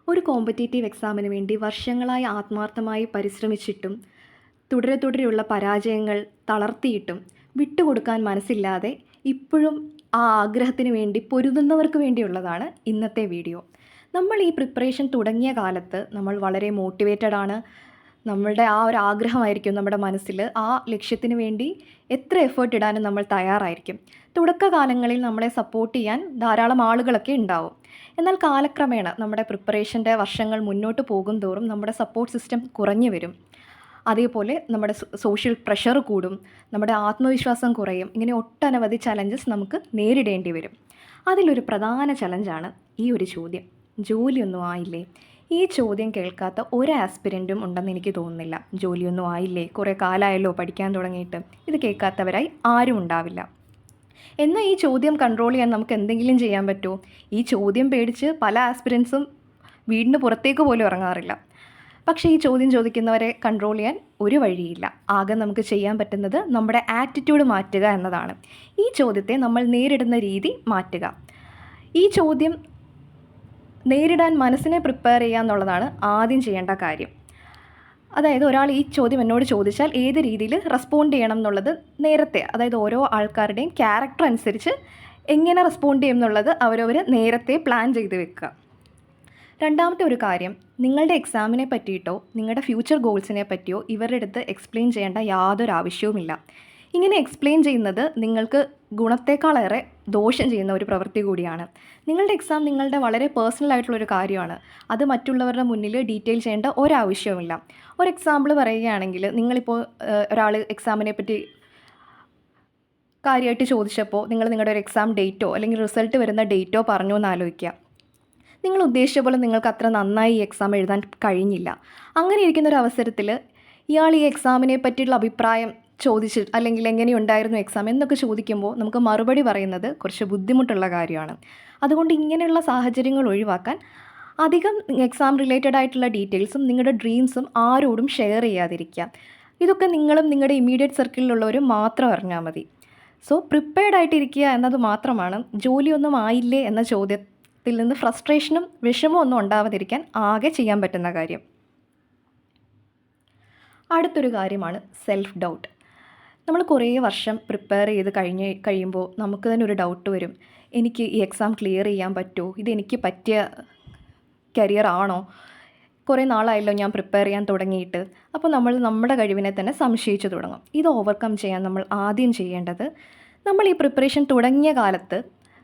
ഒരു കോമ്പറ്റേറ്റീവ് എക്സാമിന് വേണ്ടി വർഷങ്ങളായി ആത്മാർത്ഥമായി പരിശ്രമിച്ചിട്ടും തുടരെയുള്ള പരാജയങ്ങൾ തളർത്തിയിട്ടും വിട്ടുകൊടുക്കാൻ മനസ്സില്ലാതെ ഇപ്പോഴും ആ ആഗ്രഹത്തിന് വേണ്ടി പൊരുതുന്നവർക്ക് വേണ്ടിയുള്ളതാണ് ഇന്നത്തെ വീഡിയോ. നമ്മൾ ഈ പ്രിപ്പറേഷൻ തുടങ്ങിയ കാലത്ത് നമ്മൾ വളരെ മോട്ടിവേറ്റഡ് ആണ്. നമ്മളുടെ ആ ഒരു ആഗ്രഹമായിരിക്കും നമ്മുടെ മനസ്സിൽ. ആ ലക്ഷ്യത്തിന് വേണ്ടി എത്ര എഫേർട്ട് ഇടാനും നമ്മൾ തയ്യാറായിരിക്കും. തുടക്കകാലങ്ങളിൽ നമ്മളെ സപ്പോർട്ട് ചെയ്യാൻ ധാരാളം ആളുകളൊക്കെ ഉണ്ടാവും. എന്നാൽ കാലക്രമേണ നമ്മുടെ പ്രിപ്പറേഷൻ്റെ വർഷങ്ങൾ മുന്നോട്ട് പോകും തോറും നമ്മുടെ സപ്പോർട്ട് സിസ്റ്റം കുറഞ്ഞു വരും. അതേപോലെ നമ്മുടെ സോഷ്യൽ പ്രഷർ കൂടും, നമ്മുടെ ആത്മവിശ്വാസം കുറയും. ഇങ്ങനെ ഒട്ടനവധി ചലഞ്ചസ് നമുക്ക് നേരിടേണ്ടി വരും. അതിലൊരു പ്രധാന ചലഞ്ചാണ് ഈ ഒരു ചോദ്യം: ജോലിയൊന്നും ആയില്ലേ? ഈ ചോദ്യം കേൾക്കാത്ത ഒരു ആസ്പിരൻറ്റും ഉണ്ടെന്ന് എനിക്ക് തോന്നുന്നില്ല. ജോലിയൊന്നും ആയില്ലേ, കുറേ കാലമായല്ലോ പഠിക്കാൻ തുടങ്ങിയിട്ട്, ഇത് കേൾക്കാത്തവരായി ആരും ഉണ്ടാവില്ല. എന്നാൽ ഈ ചോദ്യം കൺട്രോൾ ചെയ്യാൻ നമുക്ക് എന്തെങ്കിലും ചെയ്യാൻ പറ്റുമോ? ഈ ചോദ്യം പേടിച്ച് പല ആസ്പിരൻസും വീടിന് പുറത്തേക്ക് പോലും ഇറങ്ങാറില്ല. പക്ഷേ ഈ ചോദ്യം ചോദിക്കുന്നവരെ കൺട്രോൾ ചെയ്യാൻ ഒരു വഴിയില്ല. ആകെ നമുക്ക് ചെയ്യാൻ പറ്റുന്നത് നമ്മുടെ ആറ്റിറ്റ്യൂഡ് മാറ്റുക എന്നതാണ്. ഈ ചോദ്യത്തെ നമ്മൾ നേരിടുന്ന രീതി മാറ്റുക. ഈ ചോദ്യം നേരിടാൻ മനസ്സിനെ പ്രിപ്പയർ ചെയ്യുക എന്നുള്ളതാണ് ആദ്യം ചെയ്യേണ്ട കാര്യം. അതായത് ഒരാൾ ഈ ചോദ്യം എന്നോട് ചോദിച്ചാൽ ഏത് രീതിയിൽ റെസ്പോണ്ട് ചെയ്യണം എന്നുള്ളത് നേരത്തെ, അതായത് ഓരോ ആൾക്കാരുടെയും ക്യാരക്ടർ അനുസരിച്ച് എങ്ങനെ റെസ്പോണ്ട് ചെയ്യും എന്നുള്ളത് അവരവർ നേരത്തെ പ്ലാൻ ചെയ്ത് വെക്കുക. രണ്ടാമത്തെ ഒരു കാര്യം, നിങ്ങളുടെ എക്സാമിനെ പറ്റിയിട്ടോ നിങ്ങളുടെ ഫ്യൂച്ചർ ഗോൾസിനെ പറ്റിയോ ഇവരുടെ അടുത്ത് എക്സ്പ്ലെയിൻ ചെയ്യേണ്ട യാതൊരു ആവശ്യവുമില്ല. ഇങ്ങനെ എക്സ്പ്ലെയിൻ ചെയ്യുന്നത് നിങ്ങൾക്ക് ഗുണത്തേക്കാളേറെ ദോഷം ചെയ്യുന്ന ഒരു പ്രവൃത്തി കൂടിയാണ്. നിങ്ങളുടെ എക്സാം നിങ്ങളുടെ വളരെ പേഴ്സണൽ ആയിട്ടുള്ളൊരു കാര്യമാണ്. അത് മറ്റുള്ളവരുടെ മുന്നിൽ ഡീറ്റെയിൽ ചെയ്യേണ്ട ഒരാവശ്യവുമില്ല. ഒരു എക്സാമ്പിൾ പറയുകയാണെങ്കിൽ, നിങ്ങളിപ്പോൾ ഒരാൾ എക്സാമിനെ പറ്റി കാര്യമായിട്ട് ചോദിച്ചപ്പോൾ നിങ്ങൾ നിങ്ങളുടെ ഒരു എക്സാം ഡേറ്റോ അല്ലെങ്കിൽ റിസൾട്ട് വരുന്ന ഡേറ്റോ പറഞ്ഞു എന്ന് ആലോചിക്കുക. നിങ്ങൾ ഉദ്ദേശിച്ച പോലെ നിങ്ങൾക്ക് അത്ര നന്നായി ഈ എക്സാം എഴുതാൻ കഴിഞ്ഞില്ല. അങ്ങനെ ഇരിക്കുന്ന ഒരു അവസരത്തിൽ ഇയാൾ ഈ എക്സാമിനെ പറ്റിയുള്ള അഭിപ്രായം ചോദിച്ചിട്ട്, അല്ലെങ്കിൽ എങ്ങനെയുണ്ടായിരുന്നു എക്സാം എന്നൊക്കെ ചോദിക്കുമ്പോൾ നമുക്ക് മറുപടി പറയുന്നത് കുറച്ച് ബുദ്ധിമുട്ടുള്ള കാര്യമാണ്. അതുകൊണ്ട് ഇങ്ങനെയുള്ള സാഹചര്യങ്ങൾ ഒഴിവാക്കാൻ അധികം എക്സാം റിലേറ്റഡ് ആയിട്ടുള്ള ഡീറ്റെയിൽസും നിങ്ങളുടെ ഡ്രീംസും ആരോടും ഷെയർ ചെയ്യാതിരിക്കുക. ഇതൊക്കെ നിങ്ങളും നിങ്ങളുടെ ഇമ്മീഡിയറ്റ് സർക്കിളിലുള്ളവരും മാത്രം അറിഞ്ഞാൽ മതി. സോ പ്രിപ്പയർഡ് ആയിട്ടിരിക്കുക എന്നത് മാത്രമാണ് ജോലിയൊന്നും ആയില്ലേ എന്ന ചോദ്യത്തിൽ നിന്ന് ഫ്രസ്ട്രേഷനും വിഷമവും ഒന്നും ഉണ്ടാവാതിരിക്കാൻ ആകെ ചെയ്യാൻ പറ്റുന്ന കാര്യം. അടുത്തൊരു കാര്യമാണ് സെൽഫ് ഡൗട്ട്. നമ്മൾ കുറേ വർഷം പ്രിപ്പയർ ചെയ്ത് കഴിയുമ്പോൾ നമുക്ക് തന്നെ ഒരു ഡൗട്ട് വരും. എനിക്ക് ഈ എക്സാം ക്ലിയർ ചെയ്യാൻ പറ്റുമോ? ഇതെനിക്ക് പറ്റിയ കരിയർ ആണോ? കുറേ നാളായല്ലോ ഞാൻ പ്രിപ്പയർ ചെയ്യാൻ തുടങ്ങിയിട്ട്. അപ്പോൾ നമ്മൾ നമ്മുടെ കഴിവിനെ തന്നെ സംശയിച്ചു തുടങ്ങും. ഇത് ഓവർകം ചെയ്യാൻ നമ്മൾ ആദ്യം ചെയ്യേണ്ടത്, നമ്മൾ ഈ പ്രിപ്പറേഷൻ തുടങ്ങിയ കാലത്ത്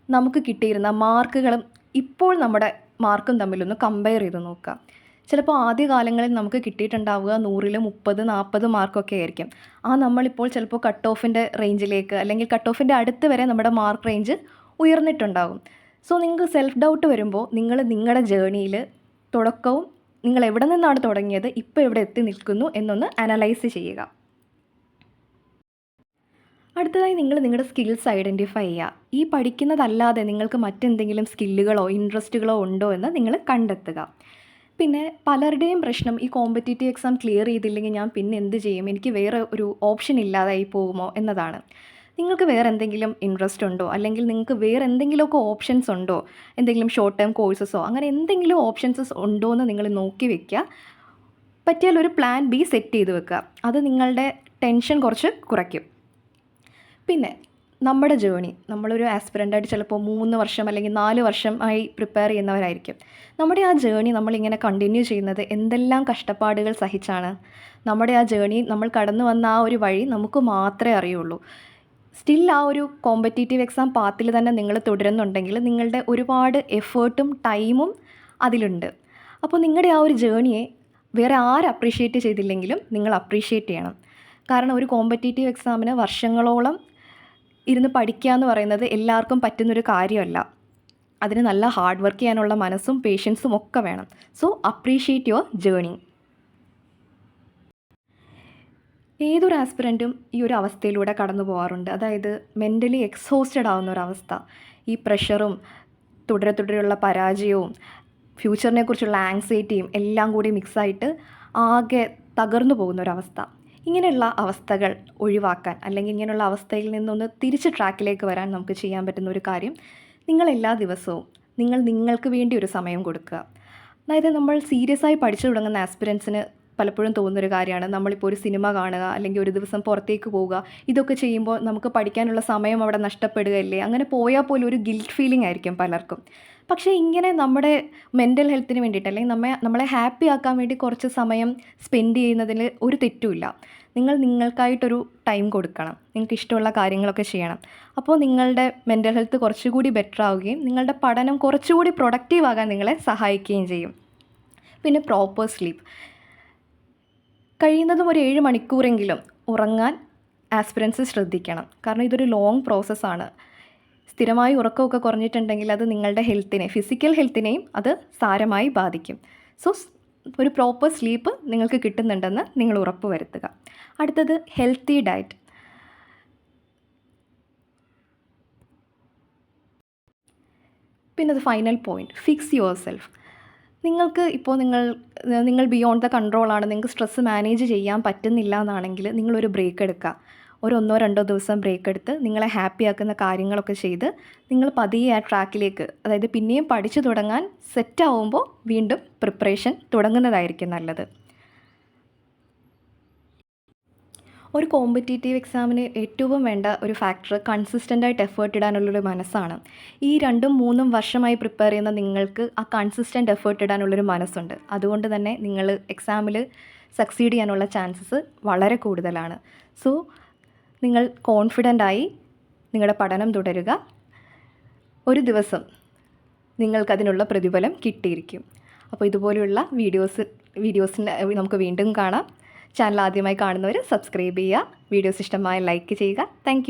നമുക്ക് കിട്ടിയിരുന്ന മാർക്കുകളും ഇപ്പോൾ നമ്മുടെ മാർക്കും തമ്മിലൊന്ന് കമ്പയർ ചെയ്ത് നോക്കുക. ചിലപ്പോൾ ആദ്യ കാലങ്ങളിൽ നമുക്ക് കിട്ടിയിട്ടുണ്ടാവുക 100-ൽ 30-40 മാർക്കൊക്കെ ആയിരിക്കും. നമ്മളിപ്പോൾ ചിലപ്പോൾ കട്ട് ഓഫിൻ്റെ റേഞ്ചിലേക്ക്, അല്ലെങ്കിൽ കട്ട് ഓഫിൻ്റെ അടുത്ത് വരെ നമ്മുടെ മാർക്ക് റേഞ്ച് ഉയർന്നിട്ടുണ്ടാകും. സോ നിങ്ങൾക്ക് സെൽഫ് ഡൗട്ട് വരുമ്പോൾ നിങ്ങൾ നിങ്ങളുടെ ജേണിയിൽ തുടക്കവും നിങ്ങൾ എവിടെ നിന്നാണ് തുടങ്ങിയത്, ഇപ്പോൾ എവിടെ എത്തി നിൽക്കുന്നു എന്നൊന്ന് അനലൈസ് ചെയ്യുക. അടുത്തതായി നിങ്ങൾ നിങ്ങളുടെ സ്കിൽസ് ഐഡൻറ്റിഫൈ ചെയ്യുക. ഈ പഠിക്കുന്നതല്ലാതെ നിങ്ങൾക്ക് മറ്റെന്തെങ്കിലും സ്കില്ലുകളോ ഇൻട്രസ്റ്റുകളോ ഉണ്ടോ എന്ന് നിങ്ങൾ കണ്ടെത്തുക. പിന്നെ പലരുടെയും പ്രശ്നം, ഈ കോമ്പറ്റേറ്റീവ് എക്സാം ക്ലിയർ ചെയ്തില്ലെങ്കിൽ ഞാൻ പിന്നെ എന്ത് ചെയ്യും, എനിക്ക് വേറെ ഒരു ഓപ്ഷൻ ഇല്ലാതായി പോകുമോ എന്നതാണ്. നിങ്ങൾക്ക് വേറെ എന്തെങ്കിലും ഇൻട്രസ്റ്റ് ഉണ്ടോ, അല്ലെങ്കിൽ നിങ്ങൾക്ക് വേറെ എന്തെങ്കിലുമൊക്കെ ഓപ്ഷൻസ് ഉണ്ടോ, എന്തെങ്കിലും ഷോർട്ട് ടേം കോഴ്സസോ അങ്ങനെ എന്തെങ്കിലും ഓപ്ഷൻസ് ഉണ്ടോ എന്ന് നിങ്ങൾ നോക്കി വെക്കുക. പറ്റിയാൽ ഒരു പ്ലാൻ ബി സെറ്റ് ചെയ്ത് വെക്കുക. അത് നിങ്ങളുടെ ടെൻഷൻ കുറച്ച് കുറയ്ക്കും. പിന്നെ നമ്മുടെ ജേണി, നമ്മളൊരു ആസ്പിരൻ്റായിട്ട് ചിലപ്പോൾ 3 വർഷം അല്ലെങ്കിൽ 4 വർഷമായി പ്രിപ്പയർ ചെയ്യുന്നവരായിരിക്കും. നമ്മുടെ ആ ജേണി നമ്മളിങ്ങനെ കണ്ടിന്യൂ ചെയ്യുന്നത് എന്തെല്ലാം കഷ്ടപ്പാടുകൾ സഹിച്ചാണ്. നമ്മുടെ ആ ജേണി, നമ്മൾ കടന്നു വന്ന ആ ഒരു വഴി നമുക്ക് മാത്രമേ അറിയുള്ളൂ. സ്റ്റിൽ ആ ഒരു കോമ്പറ്റേറ്റീവ് എക്സാം പാത്തിൽ തന്നെ നിങ്ങൾ തുടരുന്നുണ്ടെങ്കിൽ നിങ്ങളുടെ ഒരുപാട് എഫേർട്ടും ടൈമും അതിലുണ്ട്. അപ്പോൾ നിങ്ങളുടെ ആ ഒരു ജേണിയെ വേറെ ആര് അപ്രീഷിയേറ്റ് ചെയ്തില്ലെങ്കിലും നിങ്ങൾ അപ്രീഷിയേറ്റ് ചെയ്യണം. കാരണം ഒരു കോമ്പറ്റേറ്റീവ് എക്സാമിന് വർഷങ്ങളോളം ഇരുന്ന് പഠിക്കുക എന്ന് പറയുന്നത് എല്ലാവർക്കും പറ്റുന്നൊരു കാര്യമല്ല. അതിന് നല്ല ഹാർഡ് വർക്ക് ചെയ്യാനുള്ള മനസ്സും പേഷ്യൻസും ഒക്കെ വേണം. So appreciate your journey. ഏതൊരു ആസ്പിരൻറ്റും ഈ ഒരു അവസ്ഥയിലൂടെ കടന്നു പോകാറുണ്ട്. അതായത് മെൻ്റലി എക്സോസ്റ്റഡ് ആവുന്ന ഒരവസ്ഥ. ഈ പ്രഷറും തുടരെയുള്ള പരാജയവും ഫ്യൂച്ചറിനെ കുറിച്ചുള്ള ആങ്സൈറ്റിയും എല്ലാം കൂടി മിക്സായിട്ട് ആകെ തകർന്നു പോകുന്നൊരവസ്ഥ. ഇങ്ങനെയുള്ള അവസ്ഥകൾ ഒഴിവാക്കാൻ, അല്ലെങ്കിൽ ഇങ്ങനെയുള്ള അവസ്ഥയിൽ നിന്നൊന്ന് തിരിച്ച് ട്രാക്കിലേക്ക് വരാൻ നമുക്ക് ചെയ്യാൻ പറ്റുന്ന ഒരു കാര്യം, നിങ്ങൾ എല്ലാ ദിവസവും നിങ്ങൾക്ക് വേണ്ടി ഒരു സമയം കൊടുക്കുക. അതായത് നമ്മൾ സീരിയസ് ആയി പഠിച്ചു തുടങ്ങുന്ന ആസ്പിരൻസിന് പലപ്പോഴും തോന്നുന്നൊരു കാര്യമാണ് നമ്മളിപ്പോൾ ഒരു സിനിമ കാണുക അല്ലെങ്കിൽ ഒരു ദിവസം പുറത്തേക്ക് പോവുക, ഇതൊക്കെ ചെയ്യുമ്പോൾ നമുക്ക് പഠിക്കാനുള്ള സമയം അവിടെ നഷ്ടപ്പെടുകയല്ലേ, അങ്ങനെ പോയാൽ പോലും ഒരു ഗിൽറ്റ് ഫീലിംഗ് ആയിരിക്കും പലർക്കും. പക്ഷേ ഇങ്ങനെ നമ്മുടെ മെൻ്റൽ ഹെൽത്തിന് വേണ്ടിയിട്ട് അല്ലെങ്കിൽ നമ്മളെ ഹാപ്പി ആക്കാൻ വേണ്ടി കുറച്ച് സമയം സ്പെൻഡ് ചെയ്യുന്നതിൽ ഒരു തെറ്റുമില്ല. നിങ്ങൾ നിങ്ങൾക്കായിട്ടൊരു ടൈം കൊടുക്കണം, നിങ്ങൾക്ക് ഇഷ്ടമുള്ള കാര്യങ്ങളൊക്കെ ചെയ്യണം. അപ്പോൾ നിങ്ങളുടെ മെൻ്റൽ ഹെൽത്ത് കുറച്ചുകൂടി ബെറ്റർ ആവുകയും നിങ്ങളുടെ പഠനം കുറച്ചുകൂടി പ്രൊഡക്റ്റീവ് ആകാൻ നിങ്ങളെ സഹായിക്കുകയും ചെയ്യും. പിന്നെ പ്രോപ്പർ സ്ലീപ്പ്, കഴിയുന്നതും ഒരു 7 മണിക്കൂറെങ്കിലും ഉറങ്ങാൻ ആസ്പിരൻസ് ശ്രദ്ധിക്കണം. കാരണം ഇതൊരു ലോങ് പ്രോസസ്സാണ്. സ്ഥിരമായി ഉറക്കമൊക്കെ കുറഞ്ഞിട്ടുണ്ടെങ്കിൽ അത് നിങ്ങളുടെ ഹെൽത്തിനെ, ഫിസിക്കൽ ഹെൽത്തിനെയും അത് സാരമായി ബാധിക്കും. സോ ഒരു പ്രോപ്പർ സ്ലീപ്പ് നിങ്ങൾക്ക് കിട്ടുന്നുണ്ടെന്ന് നിങ്ങൾ ഉറപ്പ് വരുത്തുക. അടുത്തത് ഹെൽത്തി ഡയറ്റ്. പിന്നെ അത് final point, fix your self. നിങ്ങൾക്ക് ഇപ്പോൾ നിങ്ങൾ ബിയോണ്ട് ദ കൺട്രോളാണ്, നിങ്ങൾക്ക് സ്ട്രെസ്സ് മാനേജ് ചെയ്യാൻ പറ്റുന്നില്ല എന്നാണെങ്കിൽ നിങ്ങളൊരു ബ്രേക്ക് എടുക്കുക. ഒരു 1-2 ദിവസം ബ്രേക്ക് എടുത്ത് നിങ്ങളെ ഹാപ്പി ആക്കുന്ന കാര്യങ്ങളൊക്കെ ചെയ്ത് നിങ്ങൾ പതിയെ ആ ട്രാക്കിലേക്ക്, അതായത് പിന്നെയും പഠിച്ചു തുടങ്ങാൻ സെറ്റാവുമ്പോൾ വീണ്ടും പ്രിപ്പറേഷൻ തുടങ്ങുന്നതായിരിക്കും നല്ലത്. ഒരു കോമ്പറ്റേറ്റീവ് എക്സാമിന് ഏറ്റവും വേണ്ട ഒരു ഫാക്ടർ കൺസിസ്റ്റൻ്റായിട്ട് എഫേർട്ട് ഇടാനുള്ളൊരു മനസ്സാണ്. ഈ 2-3 വർഷമായി പ്രിപ്പയർ ചെയ്യുന്ന നിങ്ങൾക്ക് ആ കൺസിസ്റ്റൻ്റ് എഫേർട്ട് ഇടാനുള്ളൊരു മനസ്സുണ്ട്. അതുകൊണ്ട് തന്നെ നിങ്ങൾ എക്സാമിൽ സക്സീഡ് ചെയ്യാനുള്ള ചാൻസസ് വളരെ കൂടുതലാണ്. സോ നിങ്ങൾ കോൺഫിഡൻ്റായി നിങ്ങളുടെ പഠനം തുടരുക. ഒരു ദിവസം നിങ്ങൾക്കതിനുള്ള പ്രതിഫലം കിട്ടിയിരിക്കും. അപ്പോൾ ഇതുപോലെയുള്ള വീഡിയോസിൻ്റെ നമുക്ക് വീണ്ടും കാണാം. ചാനൽ ആദ്യമായി കാണുന്നവർ സബ്സ്ക്രൈബ് ചെയ്യുക, വീഡിയോസ് ഇഷ്ടമായ ലൈക്ക് ചെയ്യുക. താങ്ക്